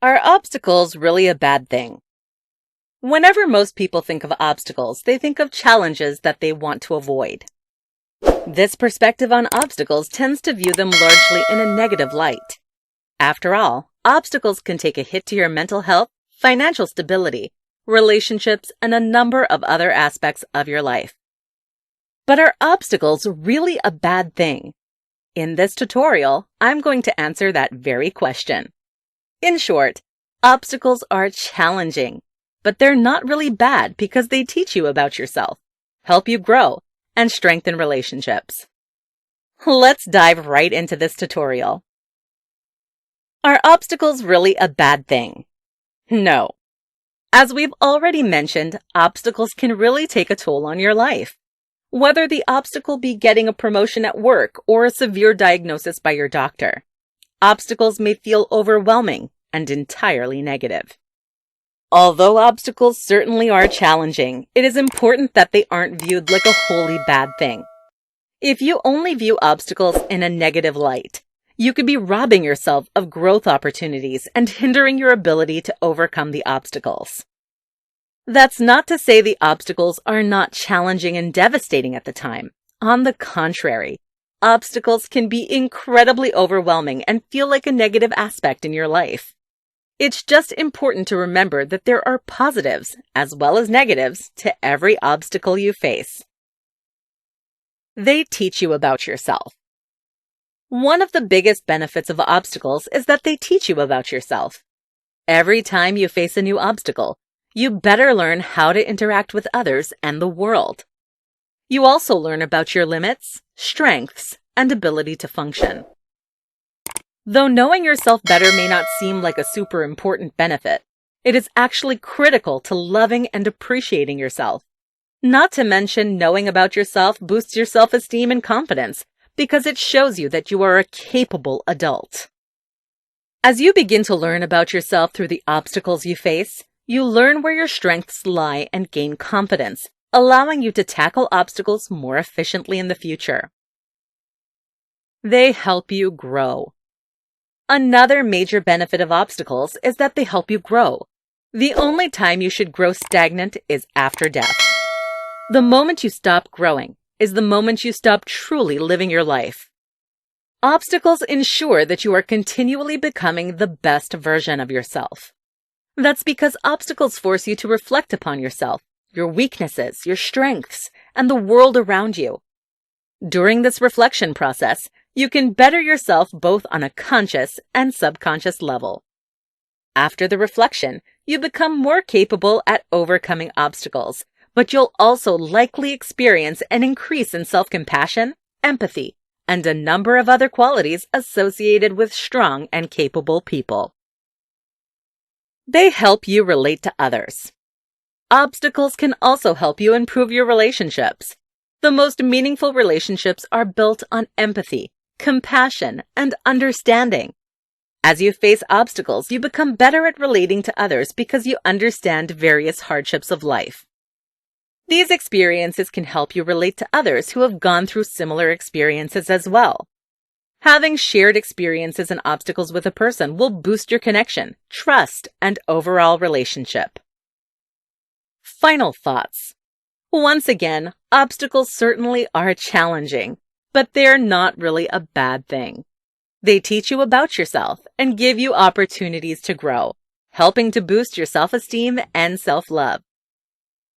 Are obstacles really a bad thing? Whenever most people think of obstacles, they think of challenges that they want to avoid. This perspective on obstacles tends to view them largely in a negative light. After all, obstacles can take a hit to your mental health, financial stability, relationships, and a number of other aspects of your life. But are obstacles really a bad thing? In this tutorial, I'm going to answer that very question. In short, obstacles are challenging, but they're not really bad because they teach you about yourself, help you grow, and strengthen relationships. Let's dive right into this tutorial. Are obstacles really a bad thing? No. As we've already mentioned, obstacles can really take a toll on your life. Whether the obstacle be getting a promotion at work or a severe diagnosis by your doctor, obstacles may feel overwhelming and entirely negative. Although obstacles certainly are challenging, it is important that they aren't viewed like a wholly bad thing. If you only view obstacles in a negative light, you could be robbing yourself of growth opportunities and hindering your ability to overcome the obstacles. That's not to say the obstacles are not challenging and devastating at the time. On the contrary, obstacles can be incredibly overwhelming and feel like a negative aspect in your life. It's just important to remember that there are positives as well as negatives to every obstacle you face. They teach you about yourself. One of the biggest benefits of obstacles is that they teach you about yourself. Every time you face a new obstacle, you better learn how to interact with others and the world. You also learn about your limits, strengths, and ability to function. Though knowing yourself better may not seem like a super important benefit, it is actually critical to loving and appreciating yourself. Not to mention, knowing about yourself boosts your self-esteem and confidence because it shows you that you are a capable adult. As you begin to learn about yourself through the obstacles you face, you learn where your strengths lie and gain confidence, allowing you to tackle obstacles more efficiently in the future. They help you grow. Another major benefit of obstacles is that they help you grow. The only time you should grow stagnant is after death. The moment you stop growing is the moment you stop truly living your life. Obstacles ensure that you are continually becoming the best version of yourself. That's because obstacles force you to reflect upon yourself, your weaknesses, your strengths, and the world around you. During this reflection process, you can better yourself both on a conscious and subconscious level. After the reflection, you become more capable at overcoming obstacles, but you'll also likely experience an increase in self-compassion, empathy, and a number of other qualities associated with strong and capable people. They help you relate to others. Obstacles can also help you improve your relationships. The most meaningful relationships are built on empathy, compassion, and understanding. As you face obstacles, you become better at relating to others because you understand various hardships of life. These experiences can help you relate to others who have gone through similar experiences as well. Having shared experiences and obstacles with a person will boost your connection, trust, and overall relationship. Final thoughts. Once again, obstacles certainly are challenging, but they're not really a bad thing. They teach you about yourself and give you opportunities to grow, helping to boost your self-esteem and self-love.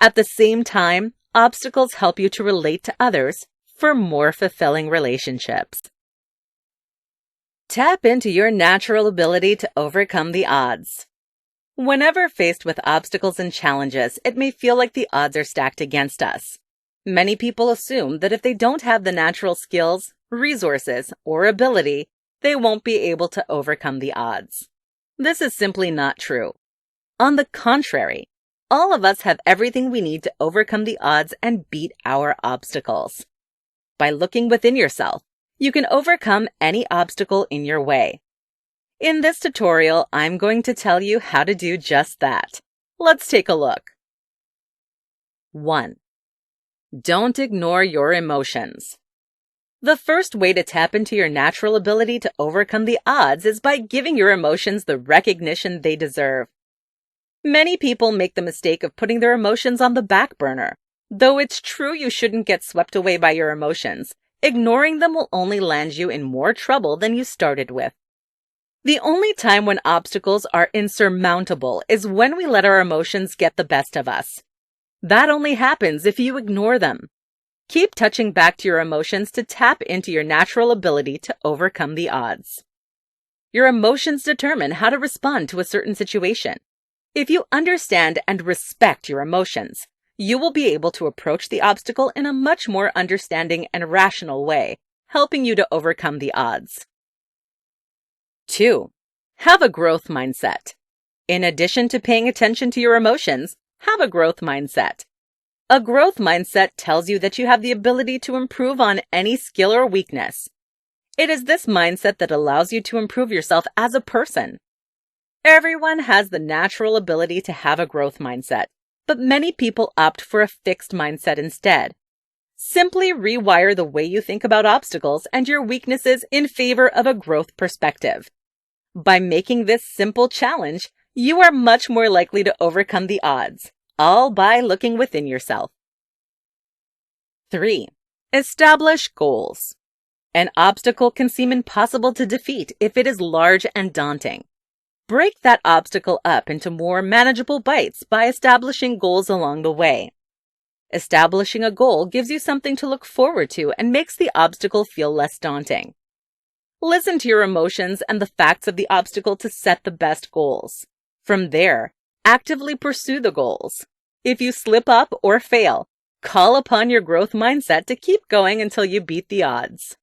At the same time, obstacles help you to relate to others for more fulfilling relationships. Tap into your natural ability to overcome the odds. Whenever faced with obstacles and challenges, it may feel like the odds are stacked against us. Many people assume that if they don't have the natural skills, resources, or ability, they won't be able to overcome the odds. This is simply not true. On the contrary, all of us have everything we need to overcome the odds and beat our obstacles. By looking within yourself, you can overcome any obstacle in your way. In this tutorial, I'm going to tell you how to do just that. Let's take a look. 1. Don't ignore your emotions. The first way to tap into your natural ability to overcome the odds is by giving your emotions the recognition they deserve. Many people make the mistake of putting their emotions on the back burner. Though it's true you shouldn't get swept away by your emotions, ignoring them will only land you in more trouble than you started with. The only time when obstacles are insurmountable is when we let our emotions get the best of us. That only happens if you ignore them. Keep touching back to your emotions to tap into your natural ability to overcome the odds. Your emotions determine how to respond to a certain situation. If you understand and respect your emotions, you will be able to approach the obstacle in a much more understanding and rational way, helping you to overcome the odds. 2. Have a growth mindset. In addition to paying attention to your emotions, have a growth mindset. A growth mindset tells you that you have the ability to improve on any skill or weakness. It is this mindset that allows you to improve yourself as a person. Everyone has the natural ability to have a growth mindset, but many people opt for a fixed mindset instead. Simply rewire the way you think about obstacles and your weaknesses in favor of a growth perspective. By making this simple challenge, you are much more likely to overcome the odds, all by looking within yourself. 3. Establish goals. An obstacle can seem impossible to defeat if it is large and daunting. Break that obstacle up into more manageable bites by establishing goals along the way. Establishing a goal gives you something to look forward to and makes the obstacle feel less daunting. Listen to your emotions and the facts of the obstacle to set the best goals. From there, actively pursue the goals. If you slip up or fail, call upon your growth mindset to keep going until you beat the odds.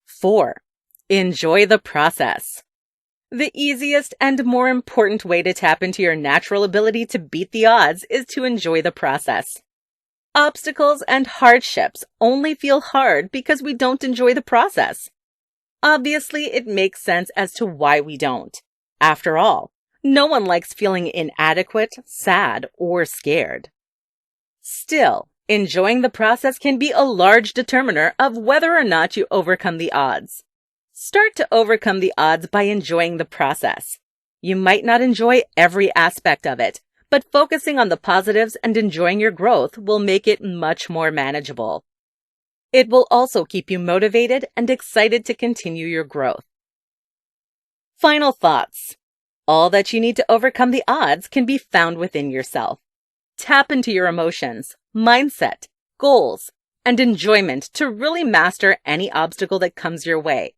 4. Enjoy the process. The easiest and more important way to tap into your natural ability to beat the odds is to enjoy the process. Obstacles and hardships only feel hard because we don't enjoy the process. Obviously, it makes sense as to why we don't. After all, no one likes feeling inadequate, sad, or scared. Still, enjoying the process can be a large determiner of whether or not you overcome the odds. Start to overcome the odds by enjoying the process. You might not enjoy every aspect of it, but focusing on the positives and enjoying your growth will make it much more manageable. It will also keep you motivated and excited to continue your growth. Final thoughts. All that you need to overcome the odds can be found within yourself. Tap into your emotions, mindset, goals, and enjoyment to really master any obstacle that comes your way.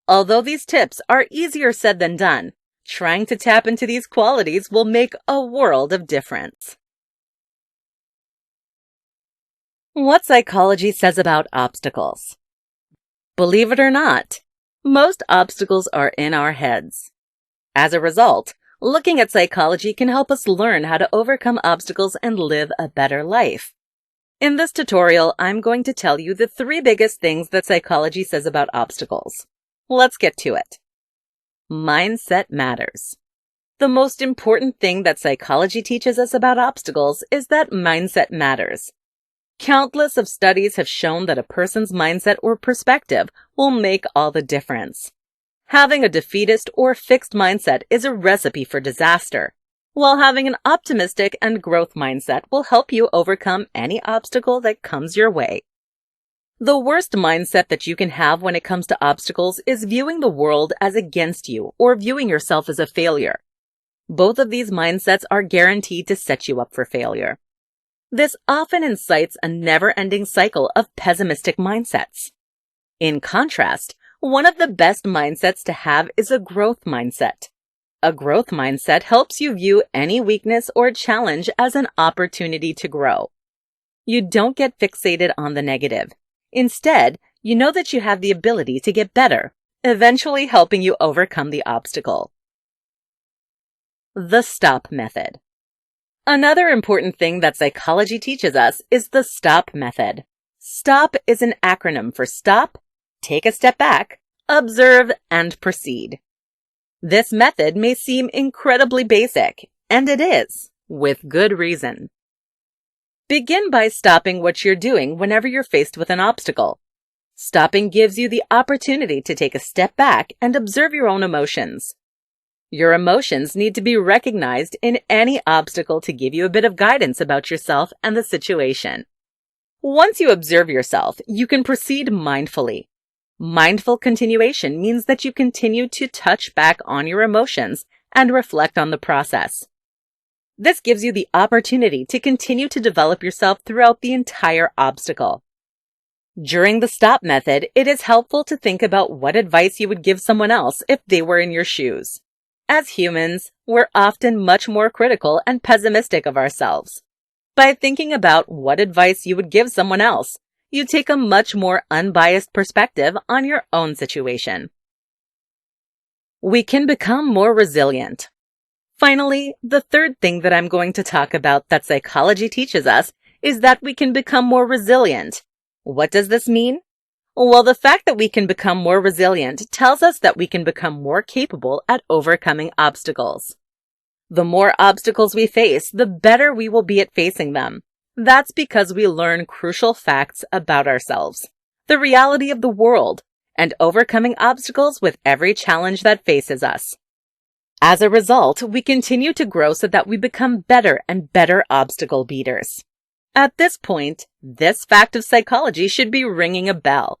Although these tips are easier said than done, trying to tap into these qualities will make a world of difference. What psychology says about obstacles. Believe it or not, most obstacles are in our heads. As a result, looking at psychology can help us learn how to overcome obstacles and live a better life. In this tutorial, I'm going to tell you the 3 biggest things that psychology says about obstacles. Let's get to it. Mindset matters. The most important thing that psychology teaches us about obstacles is that mindset matters. Countless of studies have shown that a person's mindset or perspective will make all the difference. Having a defeatist or fixed mindset is a recipe for disaster, while having an optimistic and growth mindset will help you overcome any obstacle that comes your way. The worst mindset that you can have when it comes to obstacles is viewing the world as against you or viewing yourself as a failure. Both of these mindsets are guaranteed to set you up for failure. This often incites a never-ending cycle of pessimistic mindsets. In contrast, one of the best mindsets to have is a growth mindset. A growth mindset helps you view any weakness or challenge as an opportunity to grow. You don't get fixated on the negative. Instead, you know that you have the ability to get better, eventually helping you overcome the obstacle. The STOP method. Another important thing that psychology teaches us is the STOP method. STOP is an acronym for stop, take a step back, observe, and proceed. This method may seem incredibly basic, and it is, with good reason. Begin by stopping what you're doing whenever you're faced with an obstacle. Stopping gives you the opportunity to take a step back and observe your own emotions. Your emotions need to be recognized in any obstacle to give you a bit of guidance about yourself and the situation. Once you observe yourself, you can proceed mindfully. Mindful continuation means that you continue to touch back on your emotions and reflect on the process. This gives you the opportunity to continue to develop yourself throughout the entire obstacle. During the stop method, it is helpful to think about what advice you would give someone else if they were in your shoes. As humans, we're often much more critical and pessimistic of ourselves. By thinking about what advice you would give someone else, you take a much more unbiased perspective on your own situation. We can become more resilient. Finally, the third thing that I'm going to talk about that psychology teaches us is that we can become more resilient. What does this mean? Well, the fact that we can become more resilient tells us that we can become more capable at overcoming obstacles. The more obstacles we face, the better we will be at facing them. That's because we learn crucial facts about ourselves, the reality of the world, and overcoming obstacles with every challenge that faces us. As a result, we continue to grow so that we become better and better obstacle beaters. At this point, this fact of psychology should be ringing a bell.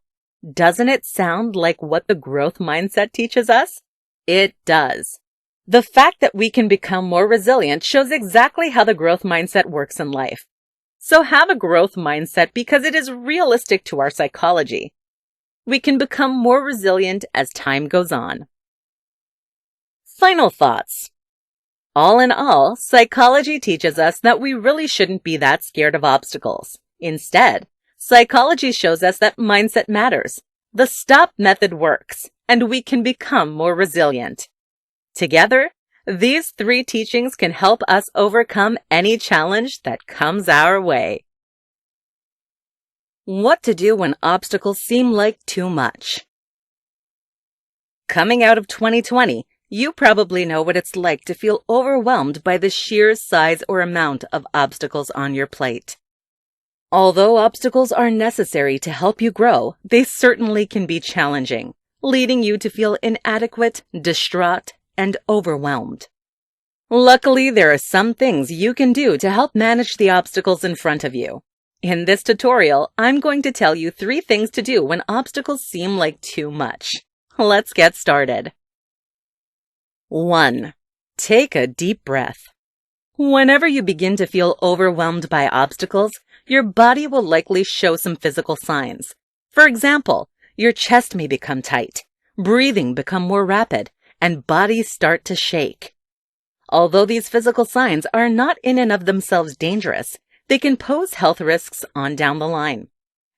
Doesn't it sound like what the growth mindset teaches us? It does. The fact that we can become more resilient shows exactly how the growth mindset works in life. So have a growth mindset because it is realistic to our psychology. We can become more resilient as time goes on. Final thoughts. All in all, psychology teaches us that we really shouldn't be that scared of obstacles. Instead, psychology shows us that mindset matters. The STOP method works, and we can become more resilient. Together, these three teachings can help us overcome any challenge that comes our way. What to do when obstacles seem like too much. Coming out of 2020, you probably know what it's like to feel overwhelmed by the sheer size or amount of obstacles on your plate. Although obstacles are necessary to help you grow, they certainly can be challenging, leading you to feel inadequate, distraught, and overwhelmed. Luckily, there are some things you can do to help manage the obstacles in front of you. In this tutorial, I'm going to tell you 3 things to do when obstacles seem like too much. Let's get started. 1. Take a deep breath. Whenever you begin to feel overwhelmed by obstacles, your body will likely show some physical signs. For example, your chest may become tight, breathing become more rapid, and bodies start to shake. Although these physical signs are not in and of themselves dangerous, they can pose health risks on down the line,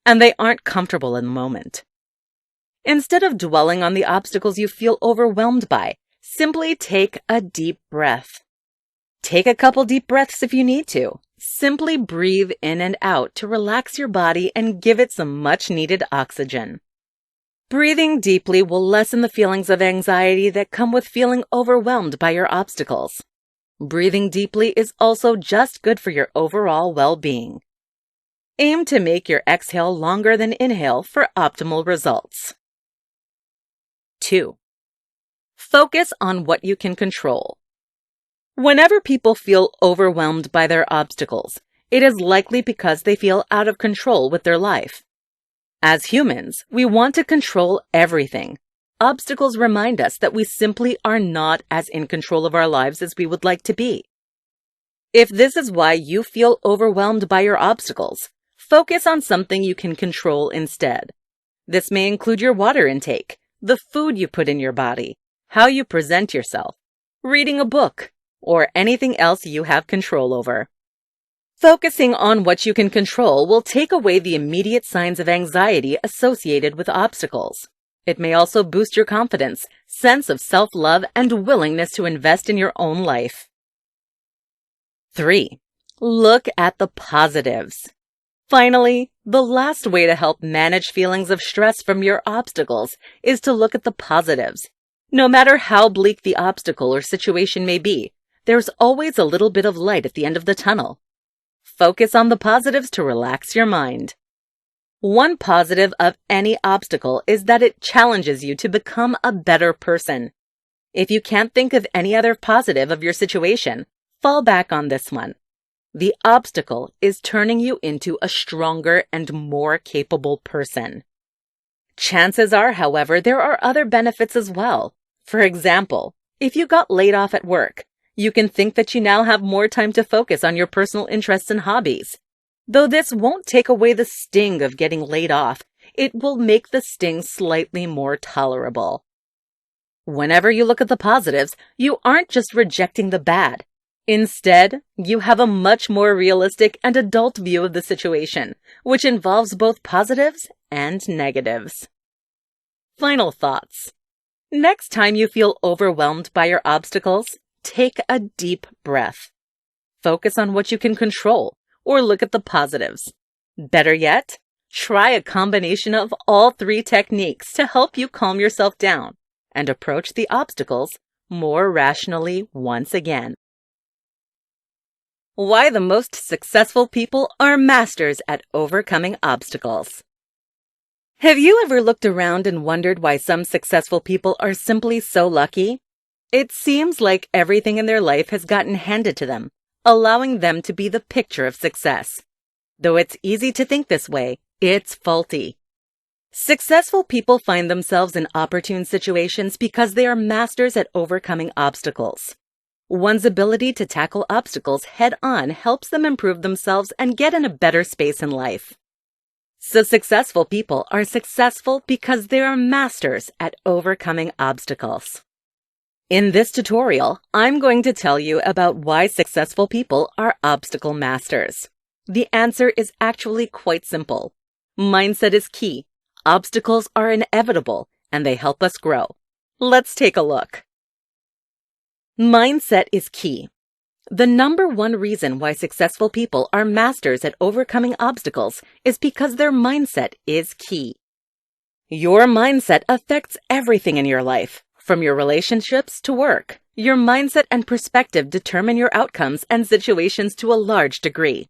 and they aren't comfortable in the moment. Instead of dwelling on the obstacles you feel overwhelmed by, simply take a deep breath. Take a couple deep breaths if you need to. Simply breathe in and out to relax your body and give it some much-needed oxygen. Breathing deeply will lessen the feelings of anxiety that come with feeling overwhelmed by your obstacles. Breathing deeply is also just good for your overall well-being. Aim to make your exhale longer than inhale for optimal results. 2. Focus on what you can control. Whenever people feel overwhelmed by their obstacles, it is likely because they feel out of control with their life. As humans, we want to control everything. Obstacles remind us that we simply are not as in control of our lives as we would like to be. If this is why you feel overwhelmed by your obstacles, focus on something you can control instead. This may include your water intake, the food you put in your body, how you present yourself, reading a book, or anything else you have control over. Focusing on what you can control will take away the immediate signs of anxiety associated with obstacles. It may also boost your confidence, sense of self-love, and willingness to invest in your own life. 3. Look at the positives. Finally, the last way to help manage feelings of stress from your obstacles is to look at the positives. No matter how bleak the obstacle or situation may be, there's always a little bit of light at the end of the tunnel. Focus on the positives to relax your mind. One positive of any obstacle is that it challenges you to become a better person. If you can't think of any other positive of your situation, fall back on this one. The obstacle is turning you into a stronger and more capable person. Chances are, however, there are other benefits as well. For example, if you got laid off at work, you can think that you now have more time to focus on your personal interests and hobbies. Though this won't take away the sting of getting laid off, it will make the sting slightly more tolerable. Whenever you look at the positives, you aren't just rejecting the bad. Instead, you have a much more realistic and adult view of the situation, which involves both positives and negatives. Final thoughts. Next time you feel overwhelmed by your obstacles, take a deep breath. Focus on what you can control, or look at the positives. Better yet, try a combination of all three techniques to help you calm yourself down and approach the obstacles more rationally once again. Why the most successful people are masters at overcoming obstacles. Have you ever looked around and wondered why some successful people are simply so lucky? It seems like everything in their life has gotten handed to them, allowing them to be the picture of success. Though it's easy to think this way, it's faulty. Successful people find themselves in opportune situations because they are masters at overcoming obstacles. One's ability to tackle obstacles head-on helps them improve themselves and get in a better space in life. So successful people are successful because they are masters at overcoming obstacles. In this tutorial, I'm going to tell you about why successful people are obstacle masters. The answer is actually quite simple. Mindset is key. Obstacles are inevitable, and they help us grow. Let's take a look. Mindset is key. The number one reason why successful people are masters at overcoming obstacles is because their mindset is key. Your mindset affects everything in your life, from your relationships to work. Your mindset and perspective determine your outcomes and situations to a large degree.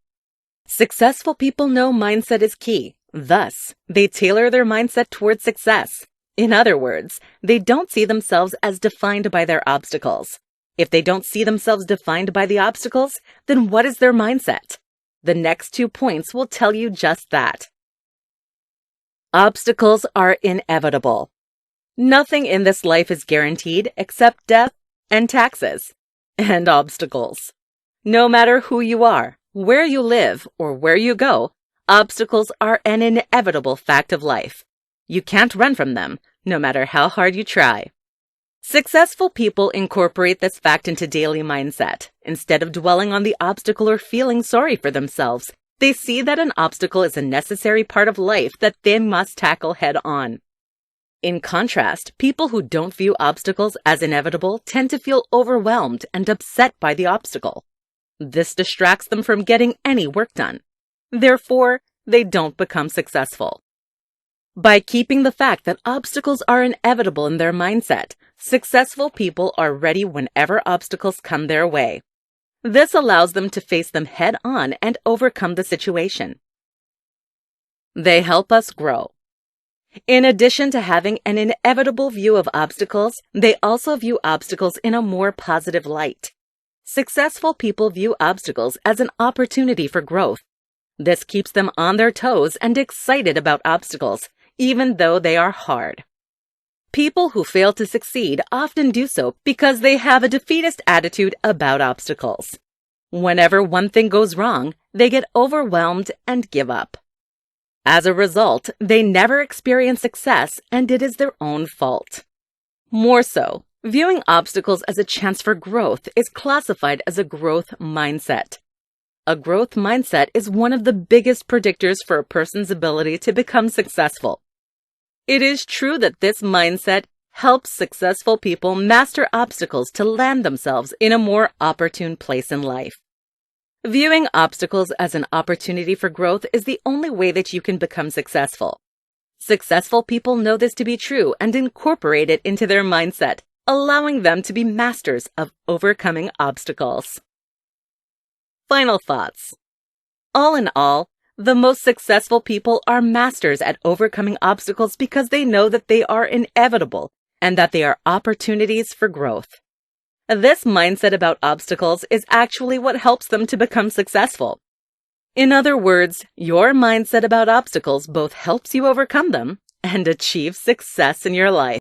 Successful people know mindset is key. Thus, they tailor their mindset towards success. In other words, they don't see themselves as defined by their obstacles. If they don't see themselves defined by the obstacles, then what is their mindset? The next 2 points will tell you just that. Obstacles are inevitable. Nothing in this life is guaranteed except death and taxes and obstacles. No matter who you are, where you live, or where you go, obstacles are an inevitable fact of life. You can't run from them, no matter how hard you try. Successful people incorporate this fact into daily mindset. Instead of dwelling on the obstacle or feeling sorry for themselves, they see that an obstacle is a necessary part of life that they must tackle head-on. In contrast, people who don't view obstacles as inevitable tend to feel overwhelmed and upset by the obstacle. This distracts them from getting any work done. Therefore, they don't become successful. By keeping the fact that obstacles are inevitable in their mindset, successful people are ready whenever obstacles come their way. This allows them to face them head-on and overcome the situation. They help us grow. In addition to having an inevitable view of obstacles, they also view obstacles in a more positive light. Successful people view obstacles as an opportunity for growth. This keeps them on their toes and excited about obstacles, even though they are hard. People who fail to succeed often do so because they have a defeatist attitude about obstacles. Whenever one thing goes wrong, they get overwhelmed and give up. As a result, they never experience success, and it is their own fault. More so, viewing obstacles as a chance for growth is classified as a growth mindset. A growth mindset is one of the biggest predictors for a person's ability to become successful. It is true that this mindset helps successful people master obstacles to land themselves in a more opportune place in life. Viewing obstacles as an opportunity for growth is the only way that you can become successful. Successful people know this to be true and incorporate it into their mindset, allowing them to be masters of overcoming obstacles. Final thoughts. All in all, The most successful people are masters at overcoming obstacles because they know that they are inevitable and that they are opportunities for growth. This mindset about obstacles is actually what helps them to become successful. In other words, your mindset about obstacles both helps you overcome them and achieve success in your life.